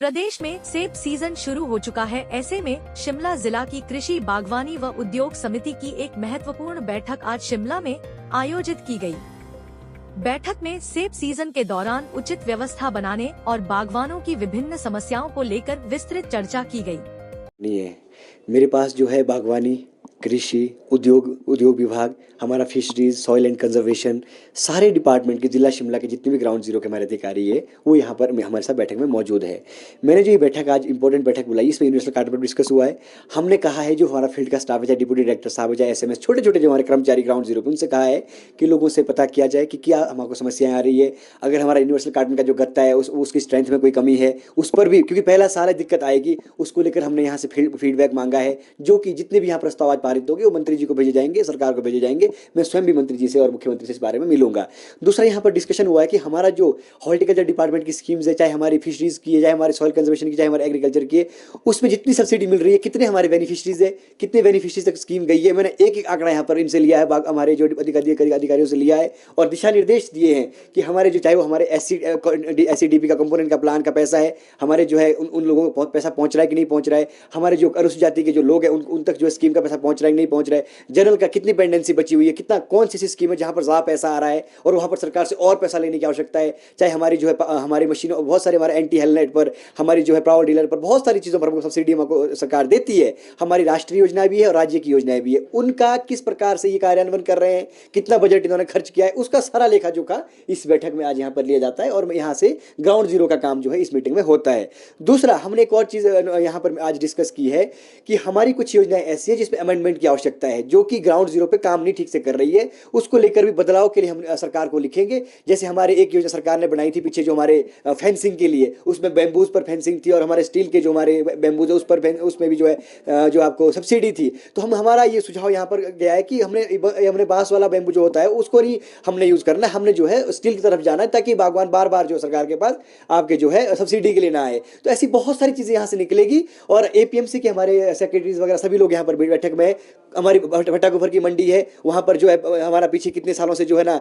प्रदेश में सेब सीजन शुरू हो चुका है। ऐसे में शिमला जिला की कृषि बागवानी व उद्योग समिति की एक महत्वपूर्ण बैठक आज शिमला में आयोजित की गई। बैठक में सेब सीजन के दौरान उचित व्यवस्था बनाने और बागवानों की विभिन्न समस्याओं को लेकर विस्तृत चर्चा की गई। नहीं है, मेरे पास जो है बागवानी, कृषि, उद्योग विभाग, हमारा फिशरीज, सॉइल एंड कंजर्वेशन, सारे डिपार्टमेंट के जिला शिमला के जितने भी ग्राउंड जीरो के हमारे अधिकारी है वो यहाँ पर हमारे साथ बैठक में मौजूद है। मैंने जो ये बैठक आज इंपॉर्टेंट बैठक बुलाई, इसमें यूनिवर्सल कार्ड पर डिस्कस हुआ है। हमने कहा है जो हमारा फील्ड का स्टाफ है, चाहे डिप्टी डायरेक्टर साहब है, चाहे एसएमएस, छोटे छोटे जो हमारे कर्मचारी ग्राउंड जीरो पे, उनसे कहा है कि लोगों से पता किया जाए कि क्या हमको समस्याएं आ रही है। अगर हमारा यूनिवर्सल कार्ड का जो गत्ता है उसकी स्ट्रेंथ में कोई कमी है उस पर भी, क्योंकि पहला साल है, दिक्कत आएगी, उसको लेकर हमने यहाँ से फीडबैक मांगा है, जो कि जितने भी यहाँ प्रस्ताव आज पारित होंगे वो मंत्री जी को भेजे जाएंगे, सरकार को भेजे जाएंगे। मैं स्वयं भी मंत्री जी से और मुख्यमंत्री से इस बारे में मिलूंगा। दूसरा यहाँ पर डिस्कशन हुआ है कि हमारा जो हॉर्टिकल्चर डिपार्टमेंट की स्कीम्स है, चाहे हमारी फिशरीज की है, चाहे हमारे सॉइल कंजर्वेशन की, चाहे हमारे एग्रीकल्चर की है, उसमें जितनी सब्सिडी मिल रही है, कितने हमारे बेनिफिशरीज है, कितने बेनिफिशरीज तक स्कीम गई है, मैंने एक एक आंकड़ा यहाँ पर इनसे लिया है, हमारे जो अधिकारियों से लिया है और दिशा निर्देश दिए हैं कि हमारे जो, चाहे वो हमारे SCDP का कंपोनेंट का प्लान का पैसा है, हमारे जो है उन लोगों को पैसा पहुंच रहा है कि नहीं पहुंच रहा है, हमारे जो अनुसूचित जाति के जो लोग हैं उन तक जो स्कीम का पैसा पहुंच रहा है कि नहीं पहुंच रहा है, जनरल का कितनी पेंडेंसी बची हुई है, कितना कौन सी स्कीम है जहां पर ज़्यादा पैसा आ रहा है और वहां पर सरकार से और पैसा लेने की आवश्यकता है। चाहे हमारी जो है हमारी मशीनों, बहुत सारे हमारे एंटी हेलनेट पर, हमारी जो है पावर डीलर पर, बहुत सारी चीज़ों पर हमको सब्सिडी हमको सरकार देती है। हमारी राष्ट्रीय योजना भी है और राज्य की योजनाएं भी है, उनका किस प्रकार से ये कार्यान्वयन कर रहे हैं, कितना बजट इन्होंने खर्च किया है, उसका सारा लेखा जोखा इस बैठक में आज यहाँ पर लिया जाता है और यहाँ से ग्राउंड जीरो का काम जो है इस मीटिंग में होता है। दूसरा, हमने एक और चीज़ यहाँ पर आज डिस्कस की है कि हमारी कुछ योजनाएं ऐसी है जिसमें अमेंडमेंट की आवश्यकता है, जो कि ग्राउंड जीरो पे काम नहीं ठीक से कर रही है, उसको लेकर भी बदलाव के लिए हम सरकार को लिखेंगे। जैसे हमारे एक योजना सरकार ने बनाई थी पीछे, जो हमारे फेंसिंग के लिए, उसमें बैम्बूज पर फेंसिंग थी और हमारे स्टील के जो हमारे बैम्बूज है उस पर, उसमें भी जो है जो आपको सब्सिडी थी। तो हमारा ये सुझाव यहाँ पर गया है कि हमने बांस वाला बैम्बू जो होता है उसको नहीं हमने यूज़ करना है, हमने जो है स्टील की तरफ जाना है, ताकि बागवान बार बार जो सरकार के पास आपके जो है सब्सिडी के लिए ना आए। तो ऐसी बहुत सारी चीज़ें यहाँ से निकलेगी और APMC के हमारे सेक्रेटरीज वगैरह सभी लोग यहाँ पर बैठक में, हमारी भट्टाकुफर की मंडी है, वहाँ पर जो है हमारा पीछे कितने सालों से जो है ना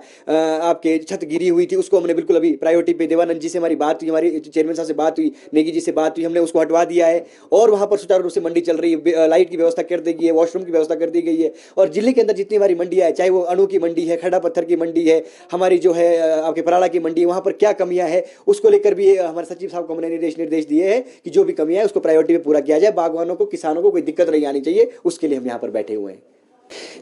आपके छत गिरी हुई थी, उसको हमने बिल्कुल अभी प्रायोरिटी पे, देवानंद जी से हमारी बात हुई, हमारी चेयरमैन साहब से बात हुई, नेगी जी से बात हुई, हमने उसको हटवा दिया है और वहाँ पर सुचारू रूप से मंडी चल रही है, लाइट की व्यवस्था कर दी गई है, वॉशरूम की व्यवस्था कर दी गई है। और जिले के अंदर जितनी हमारी मंडियाँ है, चाहे वो अणु की मंडी है, खड़ा पत्थर की मंडी है, हमारी जो है आपके पराड़ा की मंडी है, वहाँ पर क्या कमियाँ है उसको लेकर भी हमारे सचिव साहब को हमने निर्देश दिए हैं कि जो भी कमियाँ है उसको प्रायोरिटी पे पूरा किया जाए, बागवानों को, किसानों को कोई दिक्कत नहीं आनी चाहिए, उसके लिए हम यहाँ पर बैठे हुए हैं।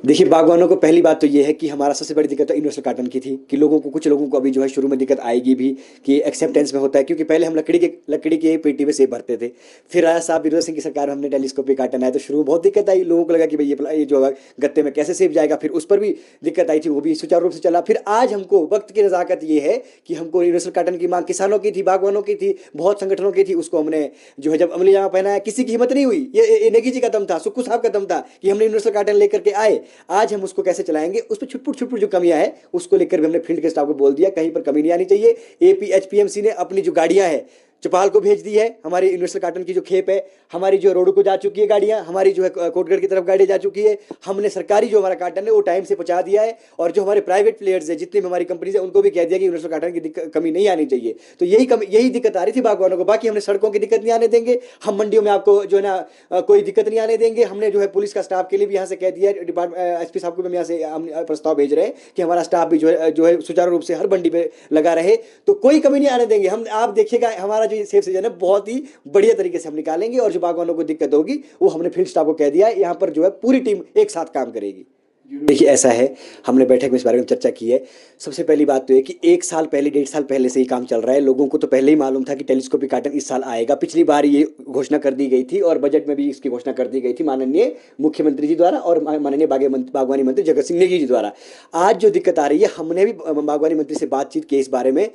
देखिए, बागवानों को पहली बात तो ये है कि हमारा सबसे बड़ी दिक्कत तो यूनिवर्सल कार्टन की थी कि कुछ लोगों को अभी जो है शुरू में दिक्कत आएगी भी कि एक्सेप्टेंस में होता है, क्योंकि पहले हम लकड़ी के पेटी में सेब भरते थे, फिर आया साहब वीरभद्र सिंह की सरकार में हमने टेलीस्कोपिक कार्टन आया, तो शुरू में बहुत दिक्कत आई, लोगों को लगा कि भाई ये जो गत्ते में कैसे सेब जाएगा, फिर उस पर भी दिक्कत आई थी, वो भी सुचारू रूप से चला। फिर आज हमको वक्त की नज़ाकत ये है कि हमको यूनिवर्सल कार्टन की मांग किसानों की थी, बागवानों की थी, बहुत संगठनों की थी, उसको हमने जो है जब अमली जामा पहनाया, किसी की हिम्मत नहीं हुई, ये नेगी जी का दम था, सुक्कू साहब का दम था कि हमने यूनिवर्सल कार्टन लेकर के आए। आज हम उसको कैसे चलाएंगे, उस पर छुटपुट जो कमियां है उसको लेकर भी हमने फील्ड के स्टाफ को बोल दिया, कहीं पर कमी नहीं आनी चाहिए। HPMC ने अपनी जो गाड़ियां हैं चौपाल को भेज दी है, हमारी यूनिवर्सल कार्टन की जो खेप है, हमारी जो रोड को जा चुकी है गाड़ियां, हमारी जो है कोटगढ़ की तरफ गाड़ी जा चुकी है, हमने सरकारी जो हमारा कार्टन है वो टाइम से पहुंचा दिया है। और जो हमारे प्राइवेट प्लेयर्स है, जितनी भी हमारी कंपनीज है, उनको भी कह दिया कि यूनिवर्सल कार्टन की कमी नहीं आनी चाहिए। तो यही दिक्कत आ रही थी बागवानों को, बाकी हमने सड़कों की दिक्कत नहीं आने देंगे, हम मंडियों में आपको जो है ना कोई दिक्कत नहीं आने देंगे। हमने जो है पुलिस का स्टाफ के लिए भी यहाँ से कह दिया है, SP साहब को भी यहाँ से हम प्रस्ताव भेज रहे हैं कि हमारा स्टाफ भी जो है सुचारू रूप से हर मंडी पे लगा रहे, तो कोई कमी नहीं आने देंगे हम। आप देखिएगा हमारा जो सेब सीजन है बहुत ही बढ़िया तरीके से हम निकालेंगे और जो बागवानों को दिक्कत होगी वो हमने फील्ड स्टाफ को कह दिया है, यहाँ पर जो है पूरी टीम एक साथ काम करेगी। देखिए, ऐसा है, हमने बैठक में इस बारे में चर्चा की है। सबसे पहली बात तो ये कि 1 साल पहले, 1.5 साल पहले से ही काम चल रहा है, लोगों को तो पहले ही मालूम था कि टेलीस्कोपिक कार्टन इस साल आएगा। पिछली बार ये घोषणा कर दी गई थी और बजट में भी इसकी घोषणा कर दी गई थी माननीय मुख्यमंत्री जी द्वारा और माननीय बागवानी मंत्री जगत सिंह नेगी जी द्वारा। आज जो दिक्कत आ रही है, हमने भी बागवानी मंत्री से बातचीत की इस बारे में।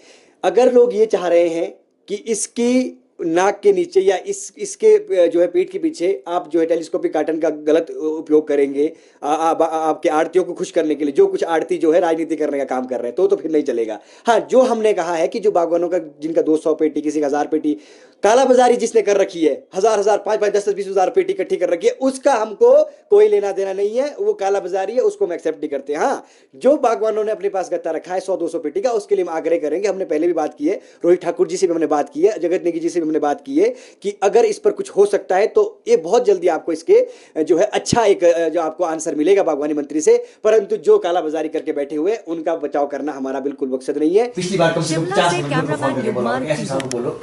अगर लोग ये चाह रहे हैं कि इसकी नाक के नीचे या इसके जो है पीठ के पीछे आप जो है टेलीस्कोपिक कार्टन का गलत उपयोग करेंगे, आपके आड़तियों को खुश करने के लिए, जो कुछ आड़ती जो है राजनीति करने का काम कर रहे हैं, तो फिर नहीं चलेगा। हाँ, जो हमने कहा है कि जो बागवानों का जिनका 200 पेटी, किसी का 1000 पेटी, कालाबाजारी जिसने कर रखी है, 1000 5 10 20 हज़ार पेटी इकट्ठी कर रखी है, उसका हमको कोई लेना देना नहीं है, वो कालाबाजारी है, उसको हम एक्सेप्ट नहीं करते। हाँ, जो बागवानों ने अपने पास गत्ता रखा है 100-200 पेटी का, उसके लिए हम आग्रह करेंगे। हमने पहले भी बात की है, रोहित ठाकुर जी से भी हमने बात की है, जगत नेगी जी से भी हमने बात की है कि अगर इस पर कुछ हो सकता है तो ये बहुत जल्दी आपको इसके जो है अच्छा एक जो आपको आंसर मिलेगा बागवानी मंत्री से। परंतु जो कालाबाजारी करके बैठे हुए उनका बचाव करना हमारा बिल्कुल मकसद नहीं है। पिछली बार शिमला से कैमरामैन युगमान बोलो।